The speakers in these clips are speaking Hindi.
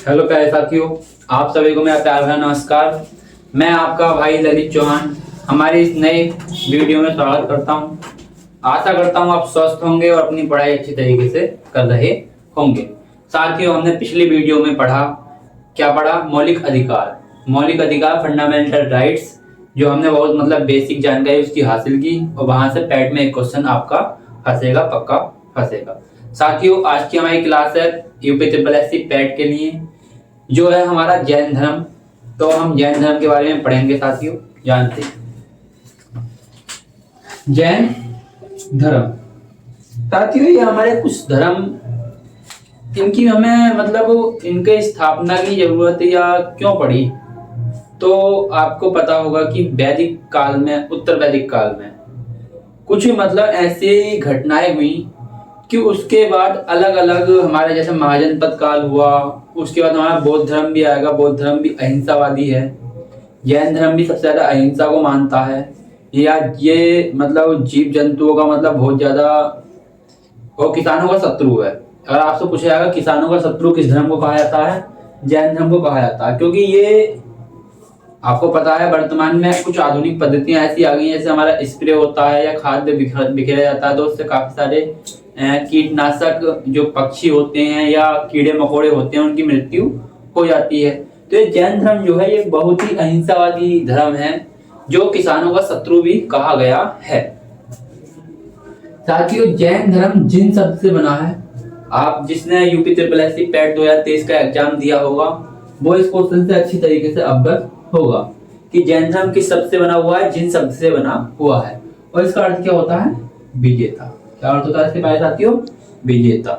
हेलो प्यारे साथियों, आप सभी को मेरा प्यार भरा नमस्कार। मैं आपका भाई ललित चौहान हमारे इस नए वीडियो में स्वागत करता हूं। आशा करता हूं आप स्वस्थ होंगे और अपनी पढ़ाई अच्छी तरीके से कर रहे होंगे। साथियों, हमने पिछली वीडियो में क्या पढ़ा? मौलिक अधिकार। मौलिक अधिकार, फंडामेंटल राइट्स, जो हमने बहुत बेसिक जानकारी उसकी हासिल की और वहां से पैट में एक क्वेश्चन आपका फंसेगा, पक्का फंसेगा। साथियों, आज की हमारी क्लास है यूपी ट्रिपल एससी पैट के लिए, जो है हमारा जैन धर्म। तो हम जैन धर्म के बारे में पढ़ेंगे साथियों। जानते हैं जैन धर्म। साथियों, ये हमारे कुछ धर्म, इनकी हमें इनके स्थापना की जरूरत या क्यों पड़ी? तो आपको पता होगा कि वैदिक काल में, उत्तर वैदिक काल में कुछ ऐसी घटनाएं हुई कि उसके बाद अलग अलग हमारे जैसे महाजनपद काल हुआ, उसके बाद हमारा बौद्ध धर्म भी आएगा। बौद्ध धर्म भी अहिंसावादी है। जैन धर्म भी सबसे ज्यादा अहिंसा को मानता है। या ये जीव जंतुओं का बहुत ज्यादा, और किसानों का शत्रु है। अगर आपसे पूछा जाएगा किसानों का शत्रु किस धर्म को कहा जाता है, जैन धर्म को कहा जाता है। क्योंकि ये आपको पता है वर्तमान में कुछ आधुनिक पद्धतियां ऐसी आ गई हैं, जैसे हमारा स्प्रे होता है या खाद्य बिखेरा जाता है, तो उससे काफी सारे कीटनाशक जो पक्षी होते हैं या कीड़े मकोड़े होते हैं उनकी मृत्यु हो जाती है। तो ये जैन धर्म जो है ये बहुत ही अहिंसावादी धर्म है, जो किसानों का शत्रु भी कहा गया है। साथियों, जैन धर्म जिन शब्द से बना है, आप जिसने यूपी ट्रिपल एससी पैट 2023 का एग्जाम दिया होगा वो इस क्वेश्चन से अच्छी तरीके से अवगत होगा कि जैन धर्म किस शब्द से बना हुआ है, जिन शब्द से बना हुआ है। और इसका अर्थ क्या होता है? विजेता। क्या अर्थ होता है इसके प्यारे साथियों? विजेता।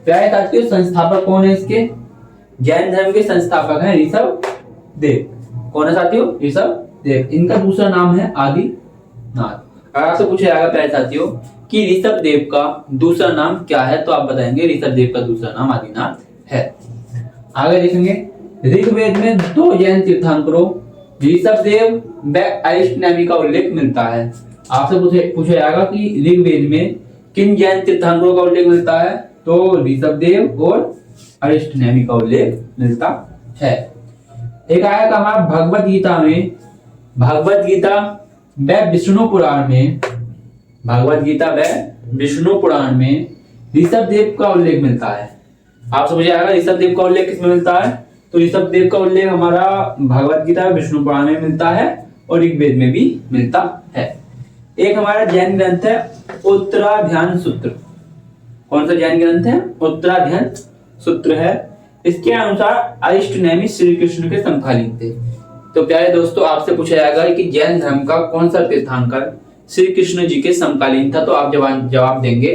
प्यारे साथियों, संस्थापक कौन है इसके? जैन धर्म के संस्थापक हैं ऋषभ देव। कौन है साथियों? ऋषभ देव। इनका दूसरा नाम है आदिनाथ। अगर आपसे पूछा जाएगा प्यारे साथियों कि ऋषभ देव का दूसरा नाम क्या है, तो आप बताएंगे ऋषभ देव का दूसरा नाम आदिनाथ है। आगे देखेंगे, ऋग्वेद में 2 जैन तीर्थंकरों ऋषभ देव व अरिष्टनेमि का उल्लेख मिलता है। आपसे पूछा जाएगा कि ऋग्वेद में किन जैन तीर्थंकरों का उल्लेख मिलता है, तो ऋषभ देव और अरिष्टनेमि का उल्लेख मिलता है। एक आया था हमारा भगवत गीता में, भगवत गीता व विष्णु पुराण में, भगवत गीता व विष्णु पुराण में ऋषभ देव का उल्लेख मिलता है। आपसे पूछा जाएगा ऋषभ देव का उल्लेख किसमें मिलता है, तो ऋषभ देव का उल्लेख हमारा भगवत गीता विष्णु पुराण में मिलता है और ऋग्वेद में भी मिलता है। एक हमारा जैन ग्रंथ है उत्तराध्यान सूत्र। कौन सा जैन ग्रंथ है? उत्तराध्यान सूत्र है। इसके अनुसार अरिष्टनेमि श्री कृष्ण के समकालीन थे। तो प्यारे दोस्तों, आपसे पूछा जाएगा कि जैन धर्म का कौन सा तीर्थंकर श्री कृष्ण जी के समकालीन था, तो आप जवाब देंगे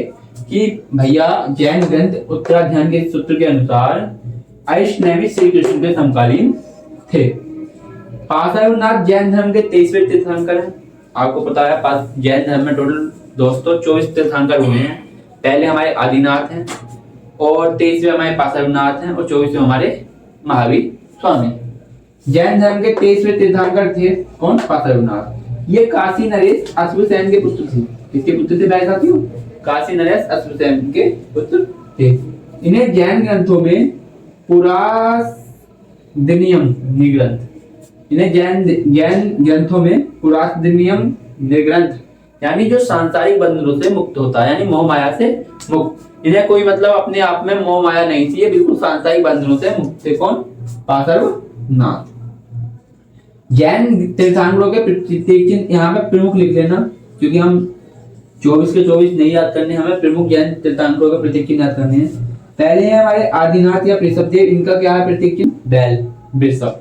कि भैया जैन ग्रंथ उत्तराध्यान के सूत्र के अनुसार अरिष्टनेमि श्री कृष्ण के समकालीन थे। पार्श्वनाथ जैन धर्म के 23वें तीर्थंकर हैं। आपको पता है जैन धर्म में टोटल दोस्तों 24 तीर्थंकर हुए हैं। पहले हमारे आदिनाथ हैं और 23वें हमारे पार्श्वनाथ हैं और 24वें हमारे महावीर स्वामी। जैन धर्म के 23वें तीर्थंकर थे कौन? पार्श्वनाथ। ये काशी नरेश अश्वसेन के पुत्र थे। किसके पुत्र थे भाई साथियों? काशी नरेश अश्वसेन के पुत्र थे। इन्हें जैन ग्रंथों में पुरास्दिनियम निग्रंथ, इन्हें जैन ग्रंथों में पुरास्दिनियम निग्रंथ, यानी जो सांसारिक बंधनों से मुक्त होता है, यानी मोह माया से मुक्त। इन्हें कोई अपने आप में मोह माया नहीं थी, ये बिल्कुल सांसारिक बंधनों से मुक्त थे। कौन? पार्श्वनाथ। जैन तीर्थंकरों के प्रतीक चिन्ह यहाँ पे प्रमुख लिख लेना, क्योंकि हम 24 के 24 नहीं याद करने, हमें प्रमुख जैन तीर्थंकरों के प्रतीक चिन्ह याद करने हैं। पहले है हमारे आदिनाथ या ऋषभ देव। इनका क्या है प्रतीक चिन्ह? बैल, वृषभ।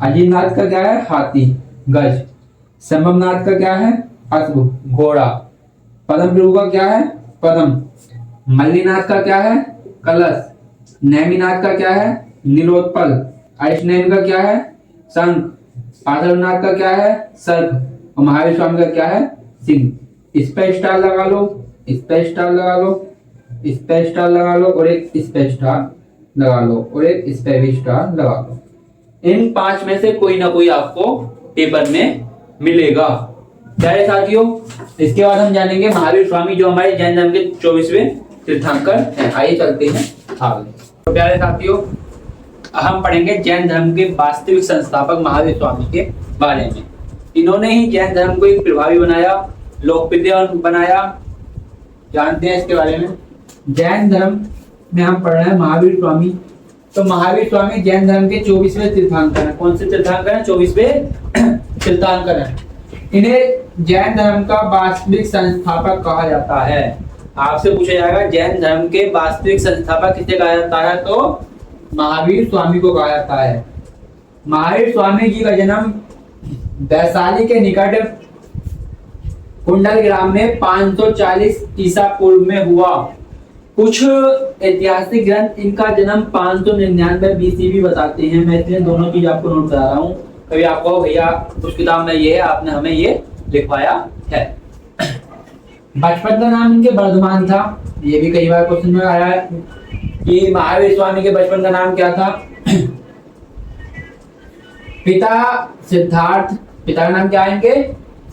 आदिनाथ का क्या है? हाथी, गज। संभवनाथ का क्या है? अश्व, घोड़ा। पद्म प्रभु का क्या है? पद्म। मल्लीनाथ का क्या है? कलश। नेमिनाथ का क्या है? नीलोत्पल। अरिष्टनेमि का क्या है? शंख। पार्श्वनाथ का क्या है? सर्प। और महावीर स्वामी का क्या है? सिंह। इस पे स्टार लगा लो, इस पे स्टार लगा लो, इस पे स्टार लगा लो और एक इस पे स्टार लगा लो और एक इस पे भी स्टार लगा लो। इन 5 में से कोई ना कोई आपको पेपर में मिलेगा। प्यारे साथियों, इसके बाद हम जानेंगे महावीर स्वामी, जो हमारे जैन धर्म के 24वें तीर्थंकर हैं। आइए चलते हैं आगे। तो प्यारे साथियों, हम पढ़ेंगे जैन धर्म के वास्तविक संस्थापक महावीर स्वामी के बारे में। इन्होंने ही जैन धर्म को एक प्रभावी बनाया, लोकप्रिय बनाया। जानते हैं इसके बारे में। जैन धर्म में हम पढ़ रहे हैं महावीर स्वामी। तो महावीर स्वामी जैन धर्म के 24वें तीर्थंकर हैं। कौन से तीर्थंकर हैं? 24वें तीर्थंकर हैं। इन्हें जैन धर्म का वास्तविक संस्थापक कहा जाता है। आपसे पूछा जाएगा जैन धर्म के वास्तविक संस्थापक किसे कहा जाता है, तो महावीर स्वामी को कहा जाता है। महावीर स्वामी जी का जन्म वैशाली के निकट कुंडल ग्राम में 540 ईसा पूर्व में हुआ। कुछ ऐतिहासिक ग्रंथ इनका जन्म 599 बीसी भी बताते हैं। मैं इसलिए दोनों चीज आपको नोट करा रहा हूँ। कभी आपको भैया उस किताब में ये है, आपने हमें ये लिखवाया है। बचपन का नाम इनके वर्धमान था। ये भी कई बार क्वेश्चन में आया है कि महावीर स्वामी के बचपन का नाम क्या था। पिता सिद्धार्थ, पिता का नाम क्या है इनके?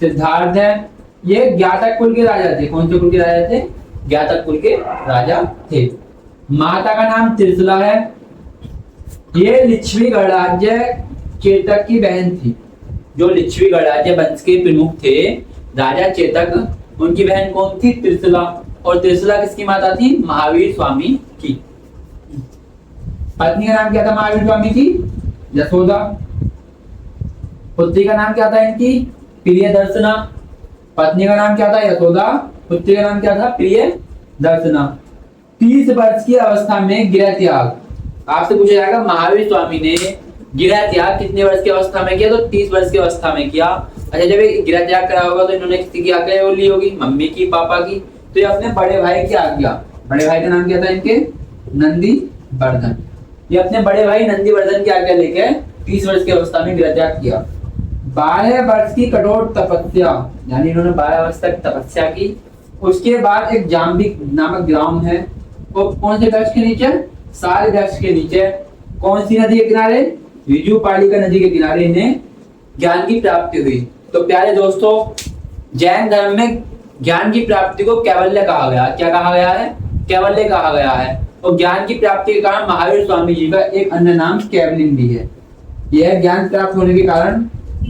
सिद्धार्थ है। ये ज्ञातक कुल के राजा थे। कौन से कुल के राजा थे? ज्ञातक कुल के राजा थे। माता का नाम त्रिशला है। ये लिच्छवी गणराज्य चेतक की बहन थी। जो लिच्छवी गणराज्य वंश के प्रमुख थे राजा चेतक, उनकी बहन कौन थी? त्रिशला। और त्रिशला किसकी माता थी? महावीर स्वामी की। पत्नी का नाम क्या था महावीर स्वामी की? यशोदा। पुत्री का नाम क्या था इनकी? प्रियदर्शना। पत्नी का नाम क्या था? यशोदा। पुत्री का नाम क्या था? प्रियदर्शना। 30 वर्ष की अवस्था में गृह त्याग। आपसे पूछा जाएगा महावीर स्वामी ने गृह त्याग कितने वर्ष की अवस्था में किया, तो 30 वर्ष की अवस्था में किया। अच्छा, जब गृह त्याग करा होगा तो इन्होंने किसकी की आज्ञा ली होगी? मम्मी की, पापा की। तो ये अपने बड़े भाई की आज्ञा, बड़े भाई का नाम क्या था इनके? नंदीवर्धन। ये अपने बड़े भाई नंदीवर्धन की आज्ञा लेके 30 वर्ष की अवस्था में गृह त्याग किया। 12 वर्ष की कठोर तपस्या, यानी इन्होंने 12 वर्ष तक तपस्या की। उसके बाद एक जाम्बी नामक ग्राम है, वो कौन से वृक्ष के नीचे? साल वृक्ष के नीचे। कौन सी नदी के किनारे? विजुपालिका नदी के किनारे इन्हें ज्ञान की प्राप्ति हुई। तो प्यारे दोस्तों, जैन धर्म में ज्ञान की प्राप्ति को कैवल्य कहा गया। क्या कहा गया है? कैवल्य कहा गया है। और ज्ञान की प्राप्ति के कारण महावीर स्वामी जी का एक अन्य नाम केवलिन भी है। यह ज्ञान प्राप्त होने के कारण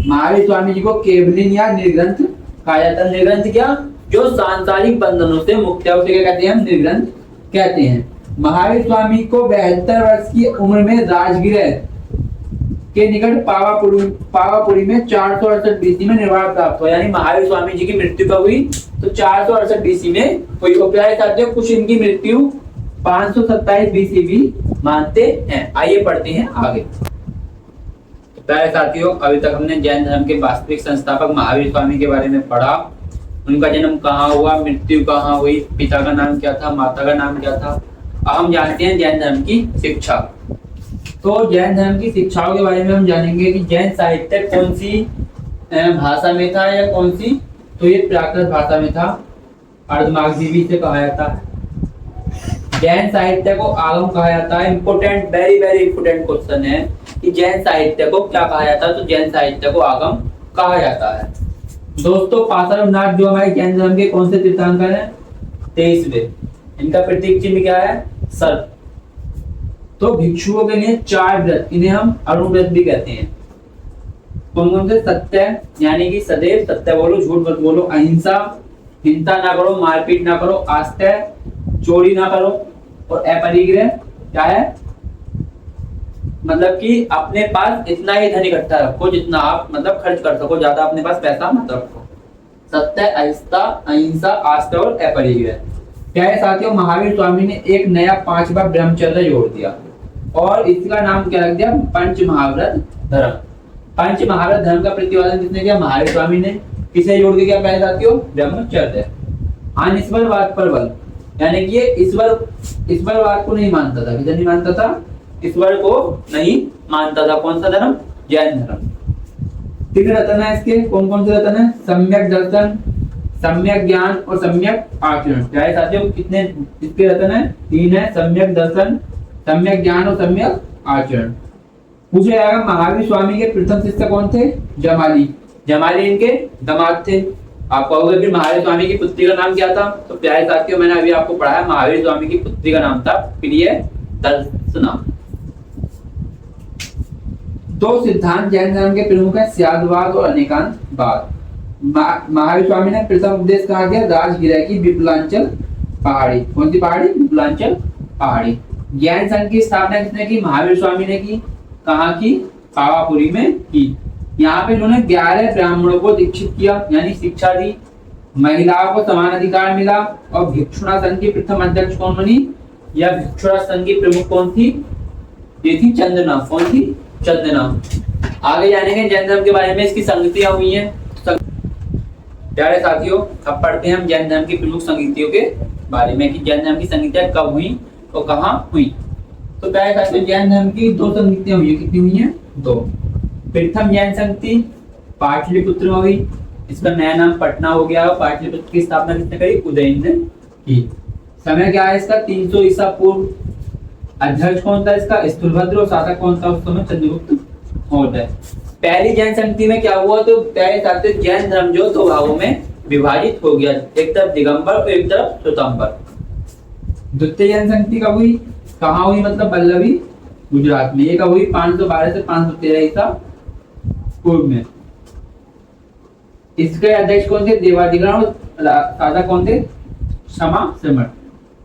महावीर स्वामी जी को केवलिन या निर्ग्रंथ कहा जाता है। निर्ग्रंथ क्या? जो सांसारिक बंधनों से मुक्त है, उसे क्या कहते हैं? हम निर्ग्रंथ कहते हैं। महावीर स्वामी को 72 वर्ष की उम्र में राजगृह के निकट पावापुरी में 468 बीसी में निर्वाण प्राप्त हुआ। यानी महावीर स्वामी जी की मृत्यु कब हुई? तो 468 बीसी में हुई। प्यारे साथियों, कुछ इनकी मृत्यु 527 बीसी भी मानते हैं। आइए पढ़ते हैं आगे। प्यारे साथियों, अभी तक हमने जैन धर्म के वास्तविक संस्थापक महावीर स्वामी के बारे में पढ़ा। उनका जन्म कहाँ हुआ, मृत्यु कहाँ हुई, पिता का नाम क्या था, माता का नाम क्या था। अब हम जानते हैं जैन धर्म की शिक्षा। तो जैन धर्म की शिक्षाओं के बारे में हम जानेंगे कि जैन साहित्य कौन सी भाषा में था या कौन सी, तो ये प्राकृत भाषा में था। अर्धमागधी से कहा जाता है। जैन साहित्य को आगम कहा जाता है। Important, very very important question है कि जैन साहित्य को क्या कहा जाता है, तो जैन साहित्य को आगम कहा जाता है। दोस्तों, पार्श्वनाथ जो हमारे जैन धर्म के कौन से तीर्थंकर हैं? 23वें। इनका प्रतीक चिन्ह क्या है? सर्प। तो भिक्षुओं के लिए 4 व्रत, इन्हें हम अरुण व्रत भी कहते हैं। कौन कौन से? सत्य, यानी कि सदैव सत्य बोलो, झूठ मत बोलो। अहिंसा, हिंसा ना करो, मारपीट ना करो। आस्तेय, चोरी ना करो। और अपरिग्रह क्या है? मतलब कि अपने पास इतना ही धन इकट्ठा रखो जितना आप मतलब खर्च कर सको, ज्यादा अपने पास पैसा मत रखो। सत्य, अहिंसा, आस्था और अपरिग्रह। प्यारे साथियों, महावीर स्वामी ने एक नया 5वां ब्रह्मचर्य जोड़ दिया और इसका नाम क्या रख दिया? पंच महाव्रत धर्म। पंच महाव्रत धर्म का प्रतिपादन किसने किया? महावीर स्वामी ने। किसे जोड़ के किया प्यारे साथियों? ब्रह्मचर्य। अनिश्वरवाद पर बल, यानी कि ये ईश्वरवाद को नहीं मानता था। किसे नहीं मानता था? ईश्वर को नहीं मानता था। कौन सा धर्म? जैन धर्म। 3 रत्न है इसके। कौन कौन से रत्न है? सम्यक दर्शन, सम्यक ज्ञान और सम्यक आचरण। प्यारे साथियों, कितने इसके रत्न है? 3 है। सम्यक दर्शन, सम्यक ज्ञान और सम्यक आचरण। पूछा जाएगा महावीर स्वामी के प्रथम शिष्य कौन थे? जमाली। जमाली इनके दामाद थे। आप कहोगे फिर महावीर स्वामी की पुत्री का नाम क्या था? तो प्यारे साथियों, मैंने अभी आपको पढ़ाया महावीर स्वामी की पुत्री का नाम था प्रियदर्शना। दो सिद्धांत जैन धर्म के प्रमुख है, स्यादवाद और अनेकांतवाद। महावीर स्वामी ने प्रथम उपदेश कहा गया राजगिरा की विपुलांचल पहाड़ी। कौन सी पहाड़ी? विपुलांचल पहाड़ी। जैन संघ की स्थापना किसने की? महावीर स्वामी ने की। कहाँ की? पावापुरी में की। यहाँ पे इन्होंने 11 ब्राह्मणों को दीक्षित किया, यानी शिक्षा दी। महिलाओं को समान अधिकार मिला। और भिक्षुणा संघ की प्रथम अध्यक्ष कौन बनी? या भिक्षुणा संघ की प्रमुख कौन थी? ये थी चंदना। कौन थी? चंदना। आगे जानेंगे जैन धर्म के बारे में, इसकी संगतियां हुई हैं। प्यारे साथियों, अब पढ़ते हैं हम जैन धर्म की प्रमुख संगतियों के बारे में कि जैन धर्म की संगतियां कब हुई और कहाँ हुई। तो प्यारे साथियों, जैन धर्म की दो संगतियां हुई। कितनी हुई हैं? दो। प्रथम जैन संगति पाटलिपुत्र में हुई। इसका नया नाम पटना हो गया। पाटलिपुत्र की स्थापना किसने करी? उदयन ने की। समय क्या है इसका? 300 ईसा पूर्व। अध्यक्ष कौन था इसका? स्थूलभद्र। और शासक कौन था उस समय? चंद्रगुप्त मौर्य। पहली जैन संगति में क्या हुआ? तो पहले साथ जैन धर्म जो दो भागों में विभाजित हो गया, एक तरफ दिगंबर और एक तरफ श्वेतांबर। द्वितीय जैन संगति कब हुई? कहाँ हुई? मतलब वल्लभी, गुजरात में। ये कब हुई? 512 से 513 ईसा पूर्व में। इसके अध्यक्ष कौन थे? देवाधिग्रहण। शासक कौन थे? क्षमा श्रमण।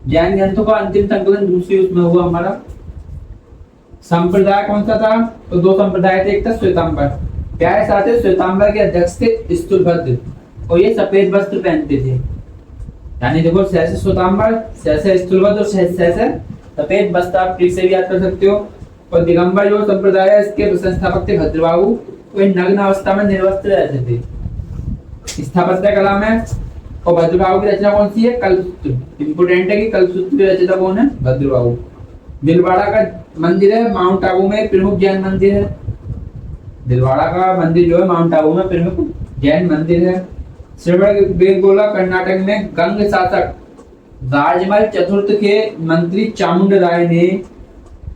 जैन ग्रंथों का अंतिम संकलन दूसरी उसमें हुआ हमारा। संप्रदाय कौन सा था? तो दो संप्रदाय थे, एक था श्वेतांबर। प्यारे साथियों, श्वेतांबर के अध्यक्ष थे स्थूलभद्र और ये सफेद वस्त्र पहनते थे। यानी देखो, सहसे श्वेतांबर, सहसे स्थूलभद्र और सहसे सफेद वस्त्र। आप ठीक से भी याद कर सकते हो। और दिगंबर जो संप्रदाय है, इसके संस्थापक थे भद्रबाहु। वे नग्न अवस्था में निर्वस्त्र रहते थे। स्थापत्य कला में और भद्रबाहु की रचना कौन सी है? कल्पसूत्र। इंपोर्टेंट है कि कल्पसूत्र की रचना कौन है? भद्रबाहु। दिलवाड़ा का मंदिर है माउंट आबू में प्रमुख जैन मंदिर है। दिलवाड़ा का मंदिर जो है माउंट आबू में प्रमुख जैन मंदिर है। श्रवणबेलगोला कर्नाटक में गंग शासक राजमल चतुर्थ के मंत्री चामुंड राय ने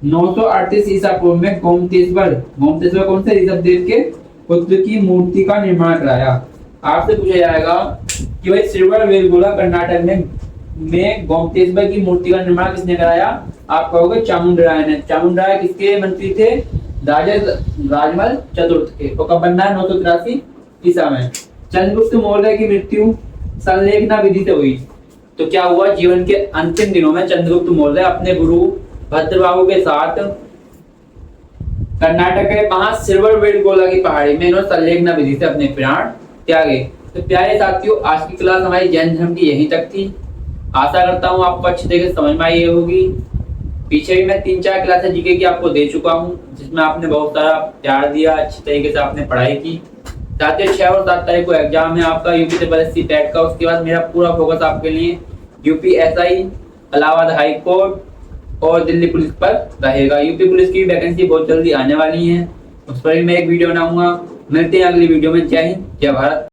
938 ईसा पूर्व में गोमतेश्वर कौन से? ऋषभदेव के पुत्र की मूर्ति का निर्माण कराया। आपसे पूछा जाएगा कि भाई श्रवणबेलगोला कर्नाटक में गोमतेश्वर की मूर्ति का निर्माण किसने कराया? आप कहोगे चामुंड राय ने। चामुंड राय किसके मंत्री थे? राजमल चतुर्थ के। तो कब बनना है? 983 ईसा में। चंद्रगुप्त मौर्य की मृत्यु संलेखना विधि से हुई। तो क्या हुआ? जीवन के अंतिम दिनों में चंद्रगुप्त मौर्य अपने गुरु भद्रबाहु के साथ कर्नाटक के श्रवणबेलगोला की पहाड़ी में इन्होंने संलेखना विधि से अपने प्राण त्यागे। तो प्यारे साथियों, आज की क्लास हमारी जैन धर्म की यहीं तक थी। आशा करता हूँ आपको अच्छी तरीके से समझ में आई होगी। पीछे भी मैं 3-4 क्लासेस जीके की आपको दे चुका हूँ, जिसमें आपने बहुत सारा प्यार दिया, अच्छी तरीके से आपने पढ़ाई की। साथियों, 6 और 7 तारीख को एग्जाम है आपका यूपी पैट का। उसके बाद मेरा पूरा फोकस आपके लिए यूपीएसआई, इलाहाबाद हाई कोर्ट और दिल्ली पुलिस पर रहेगा। यूपी पुलिस की वैकेंसी बहुत जल्दी आने वाली है, उस पर भी मैं एक वीडियो बनाऊंगा। मिलते हैं अगली वीडियो में। जय हिंद, जय भारत।